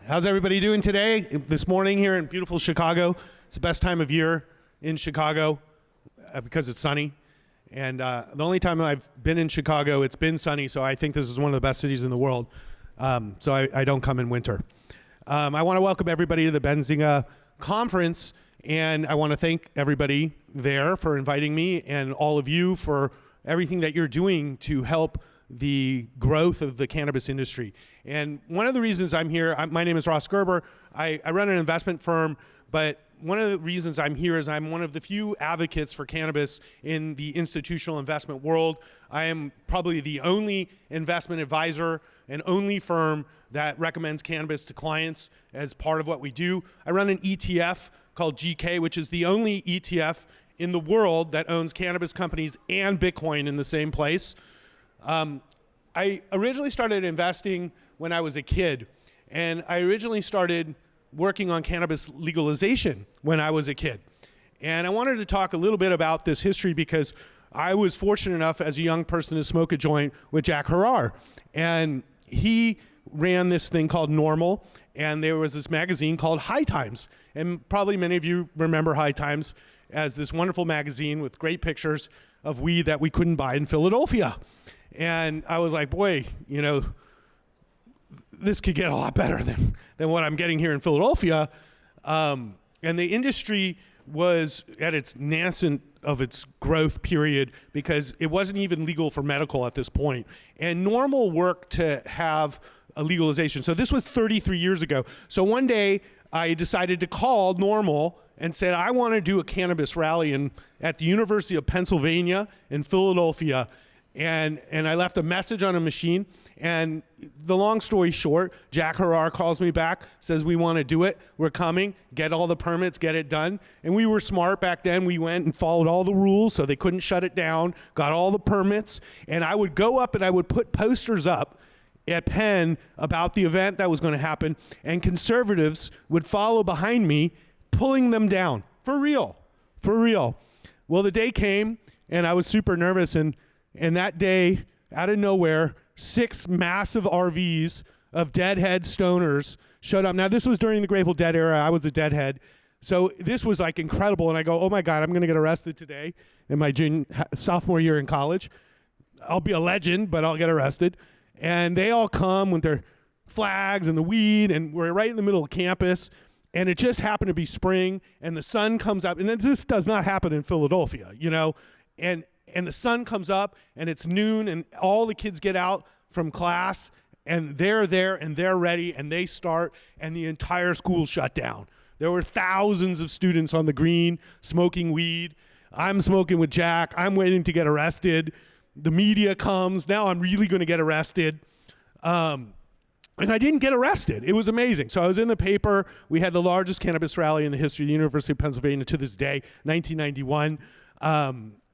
How's everybody doing today? This morning here in beautiful Chicago. It's the best time of year in Chicago because it's sunny. And the only time I've been in Chicago, it's been sunny, so I think this is one of the best cities in the world. So I don't come in winter. I want to welcome everybody to the Benzinga conference, and I want to thank everybody there for inviting me and all of you for everything that you're doing to help the growth of the cannabis industry. And one of the reasons I'm here, my name is Gerber. I run an investment firm, but one of the reasons I'm here is I'm one of the few advocates for cannabis in the institutional investment world. I am probably the only investment advisor and only firm that recommends cannabis to clients as part of what we do. I run an ETF called GK, which is the only ETF in the world that owns cannabis companies and Bitcoin in the same place. I originally started investing when I was a kid, and I originally started working on cannabis legalization when I was a kid. And I wanted to talk a little bit about this history because I was fortunate enough as a young person to smoke a joint with Jack Gerber. And he ran this thing called Normal, and there was this magazine called High Times. And probably many of you remember High Times as this wonderful magazine with great pictures of weed that we couldn't buy in Philadelphia. And I was like, boy, you know, this could get a lot better than what I'm getting here in Philadelphia. And the industry was at its nascent of its growth period because it wasn't even legal for medical at this point. And Normal worked to have a legalization. So this was 33 years ago. So one day I decided to call Normal and said, I want to do a cannabis rally at the University of Pennsylvania in Philadelphia. And I left a message on a machine, and the long story short, Jack Gerber calls me back, says we want to do it, we're coming, get all the permits, get it done. And we were smart back then. We went and followed all the rules so they couldn't shut it down, got all the permits, and I would go up and I would put posters up at Penn about the event that was going to happen, and conservatives would follow behind me, pulling them down. For real. Well, the day came, and I was super nervous, and that day, out of nowhere, 6 massive RVs of deadhead stoners showed up. Now, this was during the Grateful Dead era. I was a deadhead. So this was like incredible. And I go, oh my God, I'm going to get arrested today in my sophomore year in college. I'll be a legend, but I'll get arrested. And they all come with their flags and the weed, and we're right in the middle of campus. And it just happened to be spring, and the sun comes up. And this does not happen in Philadelphia, you know. And the sun comes up, and it's noon, and all the kids get out from class, and they're there, and they're ready, and they start, and the entire school shut down. There were thousands of students on the green smoking weed. I'm smoking with Jack. I'm waiting to get arrested. The media comes. Now I'm really going to get arrested. And I didn't get arrested. It was amazing. So I was in the paper. We had the largest cannabis rally in the history of the University of Pennsylvania to this day, 1991.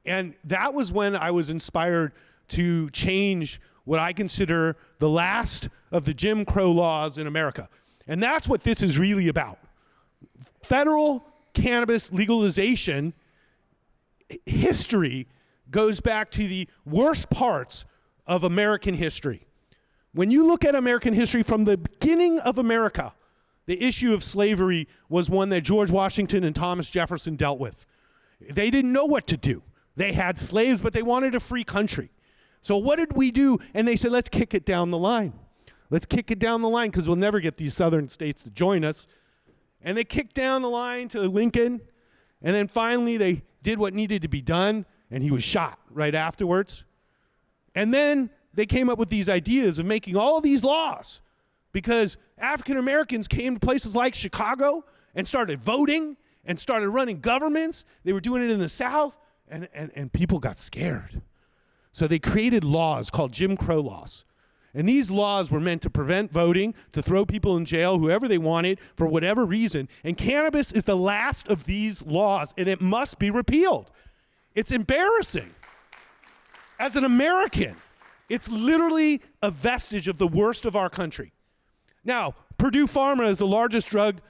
And that was when I was inspired to change what I consider the last of the Jim Crow laws in America. And that's what this is really about. Federal cannabis legalization history goes back to the worst parts of American history. When you look at American history from the beginning of America, the issue of slavery was one that George Washington and Thomas Jefferson dealt with. They didn't know what to do. They had slaves, but they wanted a free country. So what did we do? And they said, let's kick it down the line. Let's kick it down the line because we'll never get these southern states to join us. And they kicked down the line to Lincoln. And then finally they did what needed to be done, and he was shot right afterwards. And then they came up with these ideas of making all of these laws because African Americans came to places like Chicago and started voting and started running governments. They were doing it in the South. And people got scared. So they created laws called Jim Crow laws. And these laws were meant to prevent voting, to throw people in jail, whoever they wanted, for whatever reason. And cannabis is the last of these laws, and it must be repealed. It's embarrassing. As an American, it's literally a vestige of the worst of our country. Now, Purdue Pharma is the largest drug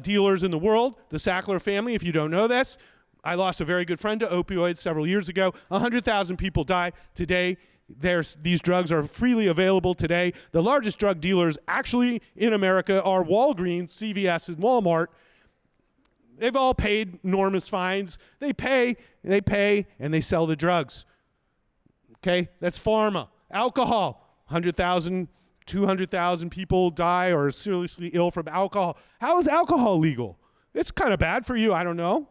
dealers in the world, the Sackler family, if you don't know this. I lost a very good friend to opioids several years ago. 100,000 people die today These drugs are freely available today. The largest drug dealers actually in America are Walgreens, CVS, and Walmart. They've all paid enormous fines. They pay, and they sell the drugs. Okay, that's pharma. Alcohol, 100,000, 200,000 people die or are seriously ill from alcohol. How is alcohol legal? It's kind of bad for you, I don't know,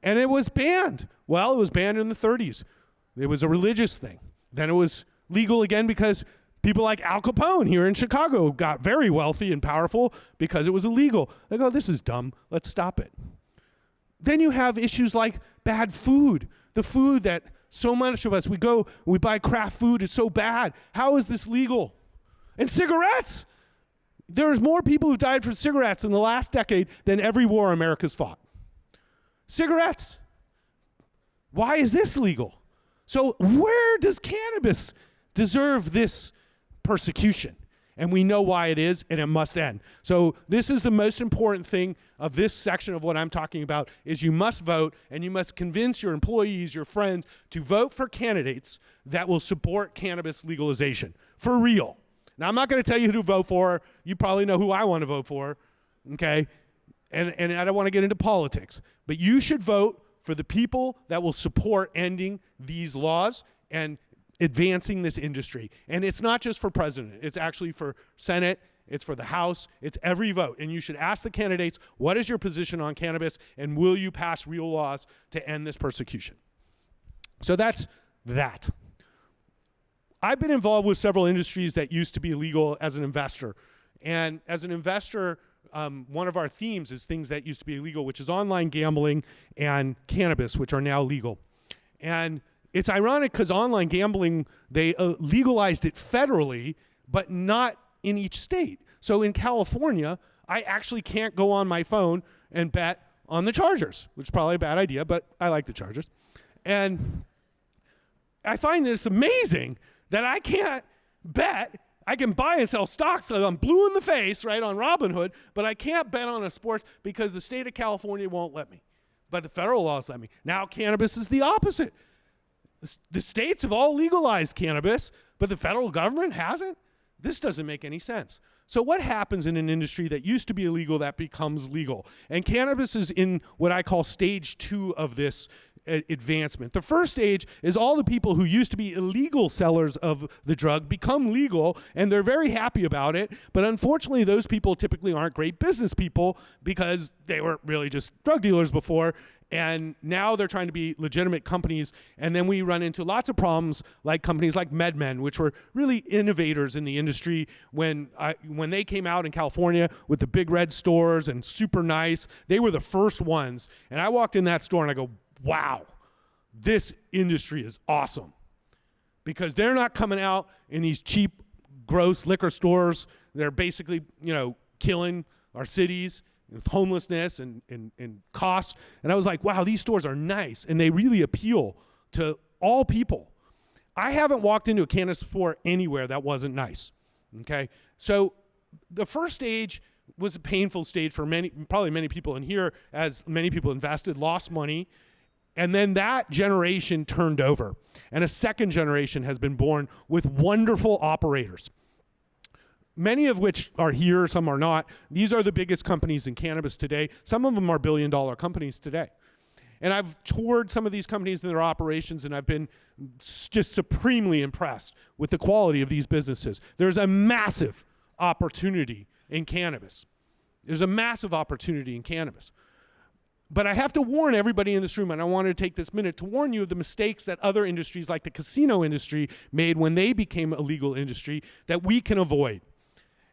And it was banned. Well, it was banned in the 30s. It was a religious thing. Then it was legal again because people like Al Capone here in Chicago got very wealthy and powerful because it was illegal. They go, this is dumb. Let's stop it. Then you have issues like bad food. The food that so much of us, we buy craft food. It's so bad. How is this legal? And cigarettes. There's more people who've died from cigarettes in the last decade than every war America's fought. Cigarettes. Why is this legal? So where does cannabis deserve this persecution? And we know why it is, and it must end. So this is the most important thing of this section of what I'm talking about, is you must vote, and you must convince your employees, your friends, to vote for candidates that will support cannabis legalization. For real. Now, I'm not going to tell you who to vote for. You probably know who I want to vote for, okay? And I don't want to get into politics. But you should vote for the people that will support ending these laws and advancing this industry. And it's not just for president. It's actually for Senate. It's for the House. It's every vote. And you should ask the candidates, what is your position on cannabis, and will you pass real laws to end this persecution? So that's that. I've been involved with several industries that used to be illegal as an investor. And as an investor, one of our themes is things that used to be illegal, which is online gambling and cannabis, which are now legal. And it's ironic because online gambling, they legalized it federally, but not in each state. So in California, I actually can't go on my phone and bet on the Chargers, which is probably a bad idea, but I like the Chargers. And I find that it's amazing that I can't bet. I can buy and sell stocks, so I'm blue in the face, right, on Robinhood, but I can't bet on a sports because the state of California won't let me. But the federal laws let me. Now cannabis is the opposite. The states have all legalized cannabis, but the federal government hasn't. This doesn't make any sense. So what happens in an industry that used to be illegal that becomes legal? And cannabis is in what I call stage 2 of this advancement. The first stage is all the people who used to be illegal sellers of the drug become legal, and they're very happy about it. But unfortunately, those people typically aren't great business people because they were really just drug dealers before. And now they're trying to be legitimate companies. And then we run into lots of problems like companies like MedMen, which were really innovators in the industry. When they came out in California with the big red stores and super nice, they were the first ones. And I walked in that store and I go, wow, this industry is awesome. Because they're not coming out in these cheap, gross liquor stores. They're basically, killing our cities with homelessness and costs. And I was like, wow, these stores are nice, and they really appeal to all people. I haven't walked into a cannabis store anywhere that wasn't nice, okay? So the first stage was a painful stage for probably many people in here, as many people invested, lost money, and then that generation turned over. And a second generation has been born with wonderful operators, many of which are here, some are not. These are the biggest companies in cannabis today. Some of them are billion-dollar companies today. And I've toured some of these companies and their operations, and I've been just supremely impressed with the quality of these businesses. There's a massive opportunity in cannabis. There's a massive opportunity in cannabis. But I have to warn everybody in this room, and I want to take this minute to warn you of the mistakes that other industries like the casino industry made when they became a legal industry that we can avoid.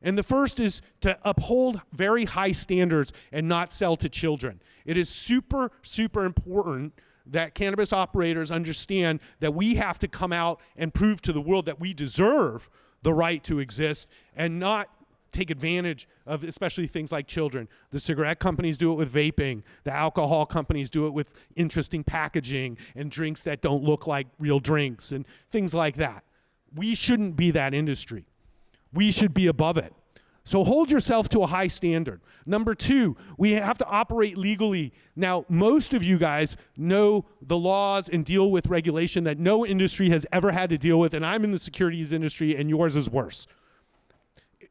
And the first is to uphold very high standards and not sell to children. It is super, super important that cannabis operators understand that we have to come out and prove to the world that we deserve the right to exist and not take advantage of especially things like children. The cigarette companies do it with vaping. The alcohol companies do it with interesting packaging and drinks that don't look like real drinks and things like that. We shouldn't be that industry. We should be above it. So hold yourself to a high standard. Number two, we have to operate legally. Now, most of you guys know the laws and deal with regulation that no industry has ever had to deal with, and I'm in the securities industry, and yours is worse.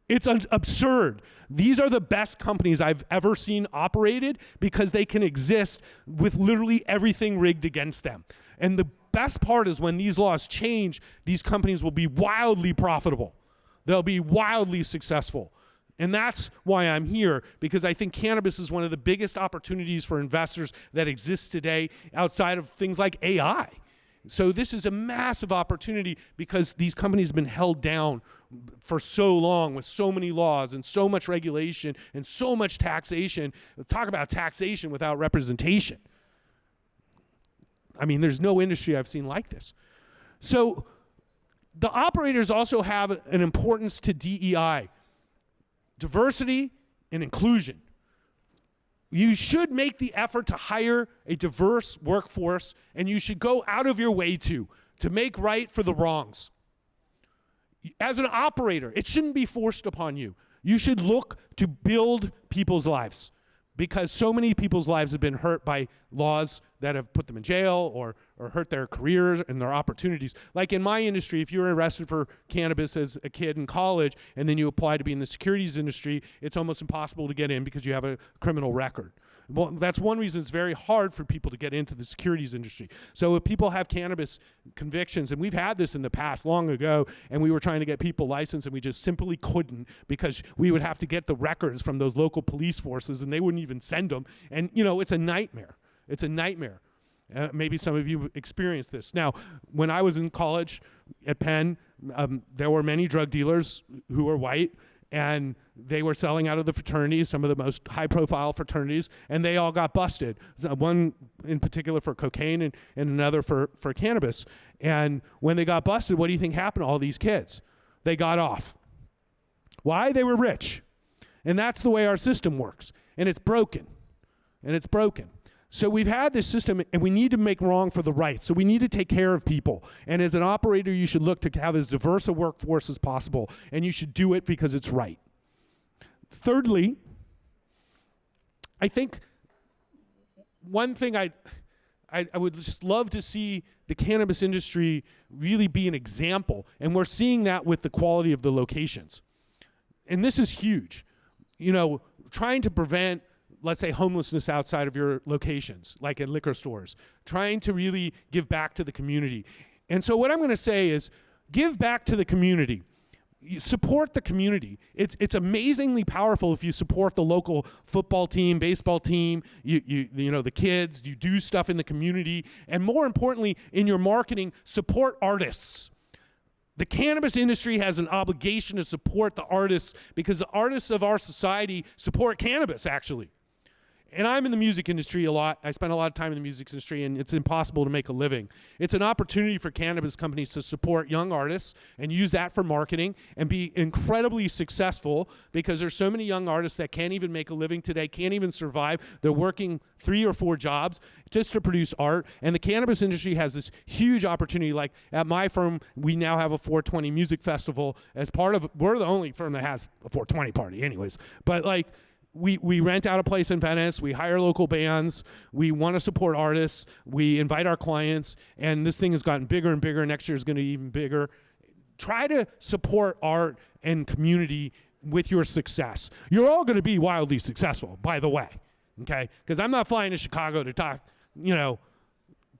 It's absurd. These are the best companies I've ever seen operated because they can exist with literally everything rigged against them. And the best part is when these laws change, these companies will be wildly profitable. They'll be wildly successful. And that's why I'm here, because I think cannabis is one of the biggest opportunities for investors that exists today outside of things like AI. So this is a massive opportunity because these companies have been held down for so long with so many laws and so much regulation and so much taxation. Talk about taxation without representation. I mean, there's no industry I've seen like this. So the operators also have an importance to DEI, diversity and inclusion. You should make the effort to hire a diverse workforce, and you should go out of your way to make right for the wrongs. As an operator, it shouldn't be forced upon you. You should look to build people's lives, because so many people's lives have been hurt by laws that have put them in jail or hurt their careers and their opportunities. Like in my industry, if you were arrested for cannabis as a kid in college and then you apply to be in the securities industry, it's almost impossible to get in because you have a criminal record. Well, that's one reason it's very hard for people to get into the securities industry. So if people have cannabis convictions, and we've had this in the past long ago, and we were trying to get people licensed and we just simply couldn't because we would have to get the records from those local police forces and they wouldn't even send them. And you know, it's a nightmare. It's a nightmare. Maybe some of you experienced this. Now, when I was in college at Penn, there were many drug dealers who were white, and they were selling out of the fraternities, some of the most high-profile fraternities, and they all got busted. One in particular for cocaine and another for cannabis. And when they got busted, what do you think happened to all these kids? They got off. Why? They were rich. And that's the way our system works. And it's broken. And it's broken. So we've had this system, and we need to make wrong for the right. So we need to take care of people. And as an operator, you should look to have as diverse a workforce as possible, and you should do it because it's right. Thirdly, I think one thing I would just love to see the cannabis industry really be an example, and we're seeing that with the quality of the locations. And this is huge. You know, trying to prevent, let's say, homelessness outside of your locations, like at liquor stores, trying to really give back to the community. And so what I'm going to say is give back to the community. You support the community. It's amazingly powerful if you support the local football team, baseball team, you know, the kids, you do stuff in the community, and more importantly, in your marketing, support artists. The cannabis industry has an obligation to support the artists because the artists of our society support cannabis, actually. And I'm in the music industry a lot. I spend a lot of time in the music industry, and it's impossible to make a living. It's an opportunity for cannabis companies to support young artists and use that for marketing and be incredibly successful because there's so many young artists that can't even make a living today, can't even survive. They're working 3 or 4 jobs just to produce art. And the cannabis industry has this huge opportunity. Like at my firm, we now have a 420 music festival as part of, we're the only firm that has a 420 party anyways. But like, we rent out a place in Venice, we hire local bands, we want to support artists, we invite our clients, and this thing has gotten bigger and bigger. Next year is going to be even bigger. Try to support art and community with your success. You're all going to be wildly successful, by the way, okay? Because I'm not flying to Chicago to talk, you know,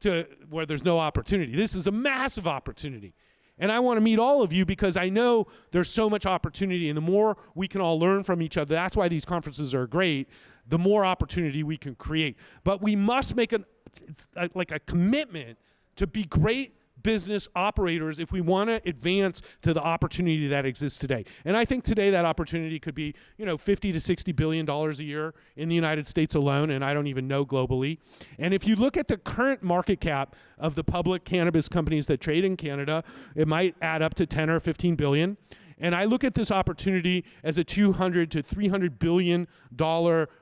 to where there's no opportunity. This is a massive opportunity. And I want to meet all of you because I know there's so much opportunity, and the more we can all learn from each other, that's why these conferences are great, the more opportunity we can create. But we must make a commitment to be great business operators if we want to advance to the opportunity that exists today. And I think today that opportunity could be, you know, $50 to $60 billion a year in the United States alone, and I don't even know globally. And if you look at the current market cap of the public cannabis companies that trade in Canada, it might add up to 10 or 15 billion. And I look at this opportunity as a $200 to $300 billion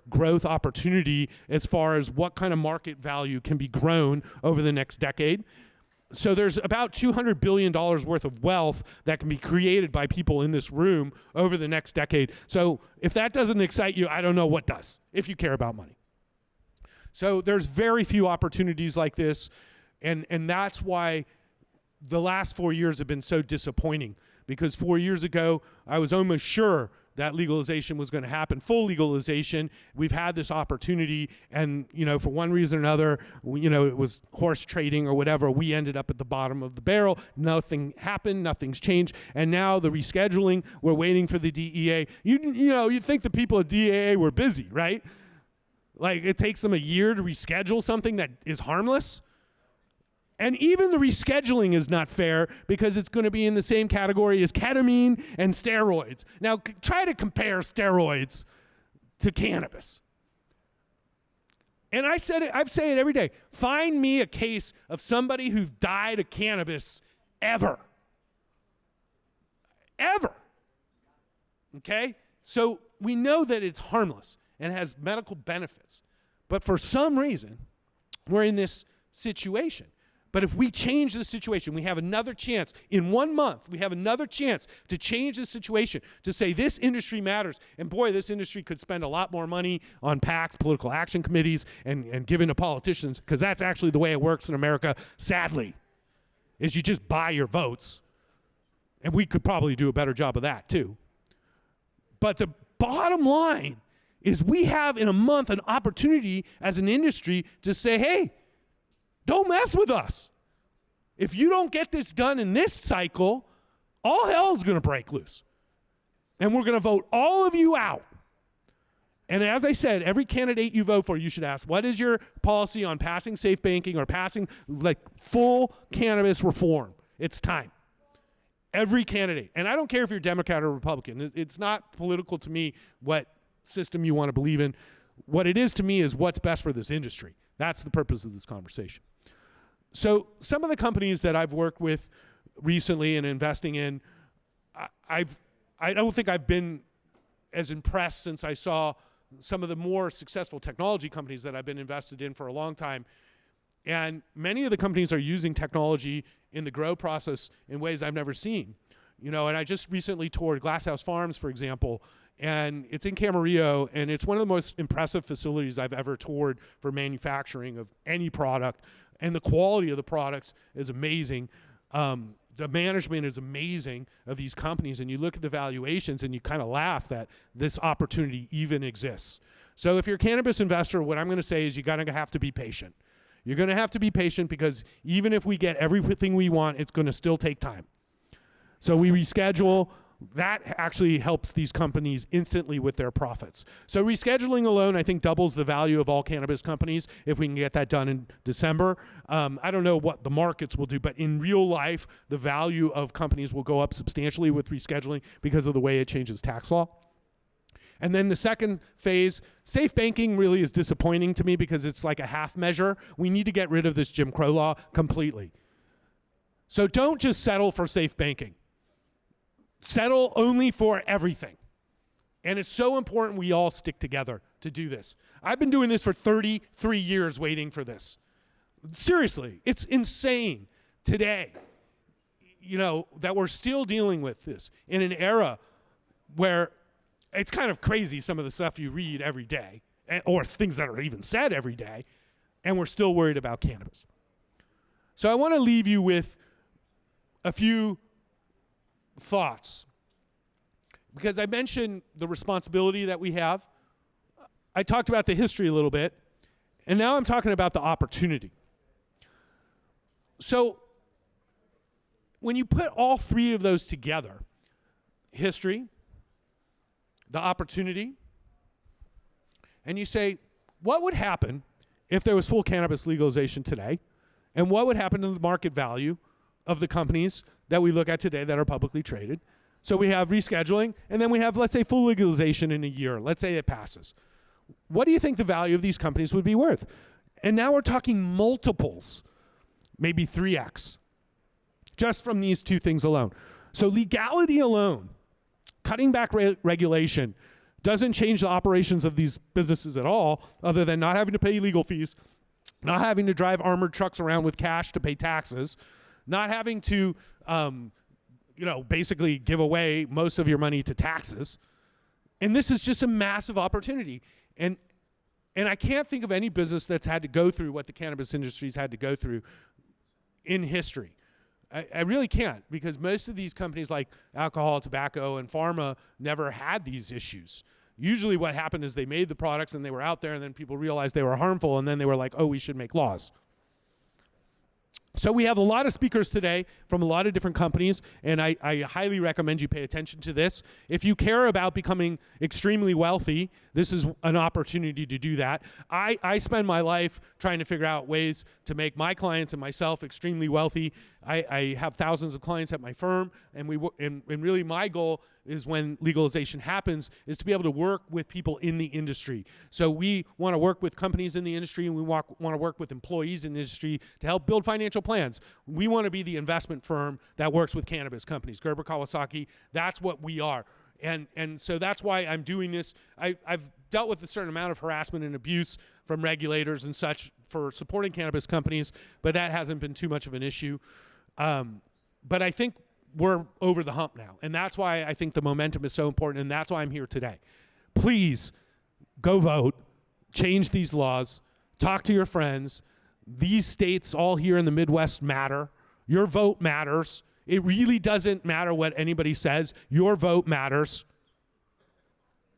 growth opportunity as far as what kind of market value can be grown over the next decade. So there's about $200 billion worth of wealth that can be created by people in this room over the next decade. So if that doesn't excite you, I don't know what does, if you care about money. So there's very few opportunities like this, and that's why the last 4 years have been so disappointing, because 4 years ago, I was almost sure that legalization was going to happen, full legalization. We've had this opportunity, and for one reason or another, it was horse trading or whatever. We ended up at the bottom of the barrel. Nothing happened. Nothing's changed. And now the rescheduling. We're waiting for the DEA. You think the people at DEA were busy, right? Like it takes them a year to reschedule something that is harmless. And even the rescheduling is not fair because it's going to be in the same category as ketamine and steroids. Now, try to compare steroids to cannabis. And I've said it every day. Find me a case of somebody who died of cannabis ever. Ever. Okay? So we know that it's harmless and has medical benefits. But for some reason, we're in this situation. But if we change the situation, we have another chance. In 1 month, we have another chance to change the situation, to say this industry matters. And boy, this industry could spend a lot more money on PACs, political action committees, and giving to politicians, because that's actually the way it works in America, sadly, is you just buy your votes. And we could probably do a better job of that, too. But the bottom line is we have in a month an opportunity as an industry to say, hey, don't mess with us. If you don't get this done in this cycle, all hell is going to break loose. And we're going to vote all of you out. And as I said, every candidate you vote for, you should ask, what is your policy on passing safe banking or passing full cannabis reform? It's time. Every candidate. And I don't care if you're Democrat or Republican. It's not political to me what system you want to believe in. What it is to me is what's best for this industry. That's the purpose of this conversation. So some of the companies that I've worked with recently and investing in, I don't think I've been as impressed since I saw some of the more successful technology companies that I've been invested in for a long time. And many of the companies are using technology in the grow process in ways I've never seen. And I just recently toured Glasshouse Farms, for example, and it's in Camarillo, and it's one of the most impressive facilities I've ever toured for manufacturing of any product. And the quality of the products is amazing. The management is amazing of these companies, and you look at the valuations and you kind of laugh that this opportunity even exists. So if you're a cannabis investor, what I'm going to say is you're going to have to be patient. You're going to have to be patient because even if we get everything we want, it's going to still take time. So we reschedule. That actually helps these companies instantly with their profits. So rescheduling alone, I think, doubles the value of all cannabis companies if we can get that done in December. I don't know what the markets will do, but in real life, the value of companies will go up substantially with rescheduling because of the way it changes tax law. And then the second phase, safe banking really is disappointing to me because it's like a half measure. We need to get rid of this Jim Crow law completely. So don't just settle for safe banking. Settle only for everything. And it's so important we all stick together to do this. I've been doing this for 33 years waiting for this. Seriously, it's insane today, that we're still dealing with this in an era where it's kind of crazy some of the stuff you read every day, or things that are even said every day, and we're still worried about cannabis. So I want to leave you with a few thoughts, because I mentioned the responsibility that we have. I talked about the history a little bit, and now I'm talking about the opportunity. So when you put all three of those together, history, the opportunity, and you say, what would happen if there was full cannabis legalization today, and what would happen to the market value of the companies that we look at today that are publicly traded? So we have rescheduling, and then we have, let's say, full legalization in a year. Let's say it passes. What do you think the value of these companies would be worth? And now we're talking multiples, maybe 3x, just from these two things alone. So legality alone, cutting back regulation, doesn't change the operations of these businesses at all, other than not having to pay legal fees, not having to drive armored trucks around with cash to pay taxes, not having to, basically give away most of your money to taxes. And this is just a massive opportunity. And I can't think of any business that's had to go through what the cannabis industry's had to go through in history. I really can't, because most of these companies like alcohol, tobacco, and pharma never had these issues. Usually what happened is they made the products and they were out there, and then people realized they were harmful, and then they were like, oh, we should make laws. So we have a lot of speakers today from a lot of different companies, and I highly recommend you pay attention to this. If you care about becoming extremely wealthy, this is an opportunity to do that. I spend my life trying to figure out ways to make my clients and myself extremely wealthy. I have thousands of clients at my firm, and really my goal is, when legalization happens, is to be able to work with people in the industry. So we want to work with companies in the industry, and we want to work with employees in the industry to help build financial plans. We want to be the investment firm that works with cannabis companies. Gerber, Kawasaki, that's what we are. And so that's why I'm doing this. I've dealt with a certain amount of harassment and abuse from regulators and such for supporting cannabis companies, but that hasn't been too much of an issue. But I think we're over the hump now. And that's why I think the momentum is so important, and that's why I'm here today. Please go vote, change these laws, talk to your friends. These states all here in the Midwest matter. Your vote matters. It really doesn't matter what anybody says. Your vote matters.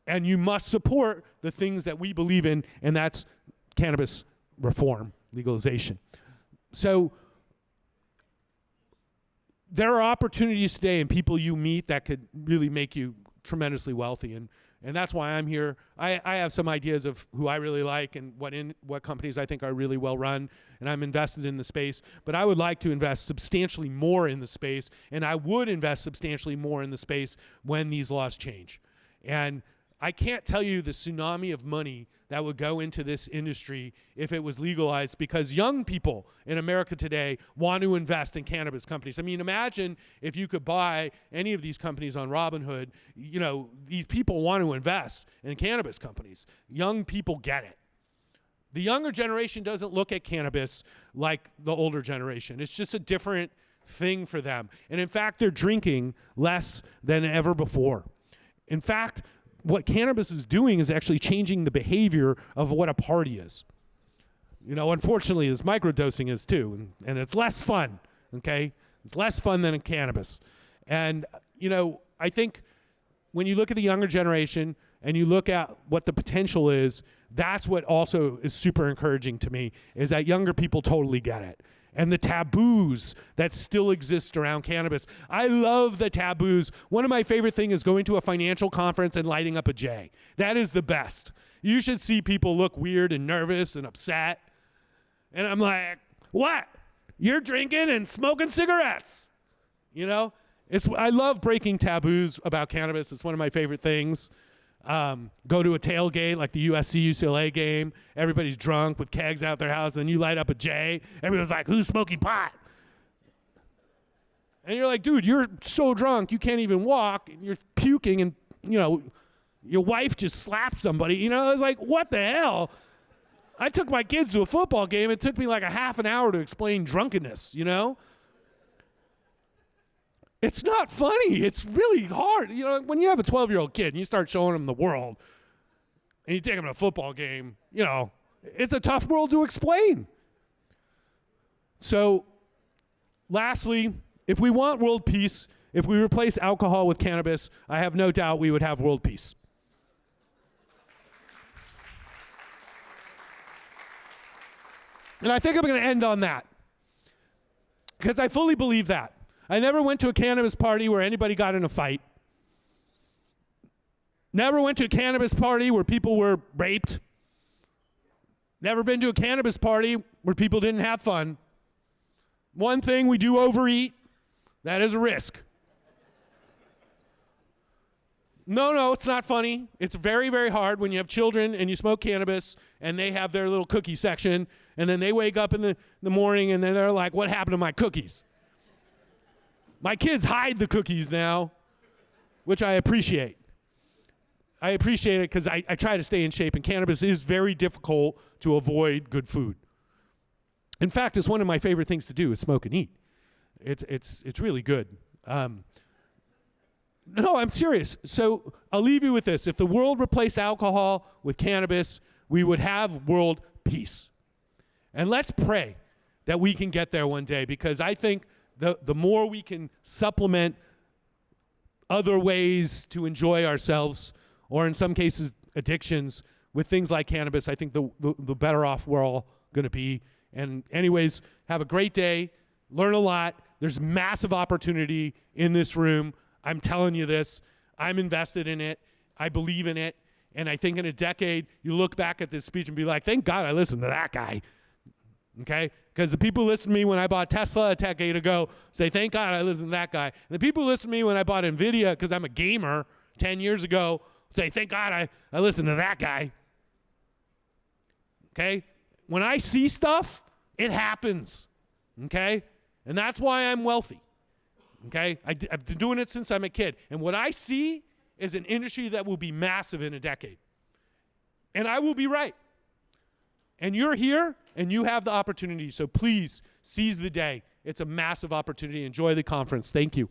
And you must support the things that we believe in, and that's cannabis reform, legalization. So there are opportunities today and people you meet that could really make you tremendously wealthy. And that's why I'm here. I have some ideas of who I really like and what companies I think are really well run, and I'm invested in the space. But I would like to invest substantially more in the space, and I would invest substantially more in the space when these laws change. And I can't tell you the tsunami of money that would go into this industry if it was legalized, because young people in America today want to invest in cannabis companies. I mean, imagine if you could buy any of these companies on Robinhood. You know, these people want to invest in cannabis companies. Young people get it. The younger generation doesn't look at cannabis like the older generation. It's just a different thing for them. And in fact, they're drinking less than ever before. In fact, what cannabis is doing is actually changing the behavior of what a party is. You know, unfortunately, this microdosing is too, and it's less fun, okay? It's less fun than in cannabis. And, you know, I think when you look at the younger generation and you look at what the potential is, that's what also is super encouraging to me, is that younger people totally get it. And the taboos that still exist around cannabis. I love the taboos. One of my favorite things is going to a financial conference and lighting up a J. That is the best. You should see people look weird and nervous and upset. And I'm like, what? You're drinking and smoking cigarettes. You know? I love breaking taboos about cannabis. It's one of my favorite things. Go to a tailgate like the USC-UCLA game. Everybody's drunk with kegs out their house. Then you light up a J. Everyone's like, who's smoking pot? And you're like, dude, you're so drunk you can't even walk. And you're puking, and, you know, your wife just slapped somebody. You know, it's like, what the hell? I took my kids to a football game. It took me like a half an hour to explain drunkenness, you know? It's not funny. It's really hard. You know, when you have a 12-year-old kid and you start showing them the world and you take them to a football game, you know, it's a tough world to explain. So, lastly, if we want world peace, if we replace alcohol with cannabis, I have no doubt we would have world peace. And I think I'm going to end on that, because I fully believe that. I never went to a cannabis party where anybody got in a fight. Never went to a cannabis party where people were raped. Never been to a cannabis party where people didn't have fun. One thing, we do overeat. That is a risk. No, it's not funny. It's very, very hard when you have children and you smoke cannabis and they have their little cookie section, and then they wake up in the morning and then they're like, what happened to my cookies? My kids hide the cookies now, which I appreciate. I appreciate it because I try to stay in shape, and cannabis is very difficult to avoid good food. In fact, it's one of my favorite things to do is smoke and eat. It's really good. No, I'm serious. So I'll leave you with this. If the world replaced alcohol with cannabis, we would have world peace. And let's pray that we can get there one day, because I think the more we can supplement other ways to enjoy ourselves, or in some cases addictions, with things like cannabis, I think the better off we're all going to be. And anyways, have a great day. Learn a lot. There's massive opportunity in this room. I'm telling you this. I'm invested in it. I believe in it. And I think in a decade, you look back at this speech and be like, thank God I listened to that guy. Okay? Because the people who listened to me when I bought Tesla a decade ago say, thank God I listened to that guy. And the people who listened to me when I bought NVIDIA, because I'm a gamer 10 years ago, say, thank God I listened to that guy. Okay? When I see stuff, it happens. Okay? And that's why I'm wealthy. Okay? I've been doing it since I'm a kid. And what I see is an industry that will be massive in a decade. And I will be right. And you're here, and you have the opportunity. So please seize the day. It's a massive opportunity. Enjoy the conference. Thank you.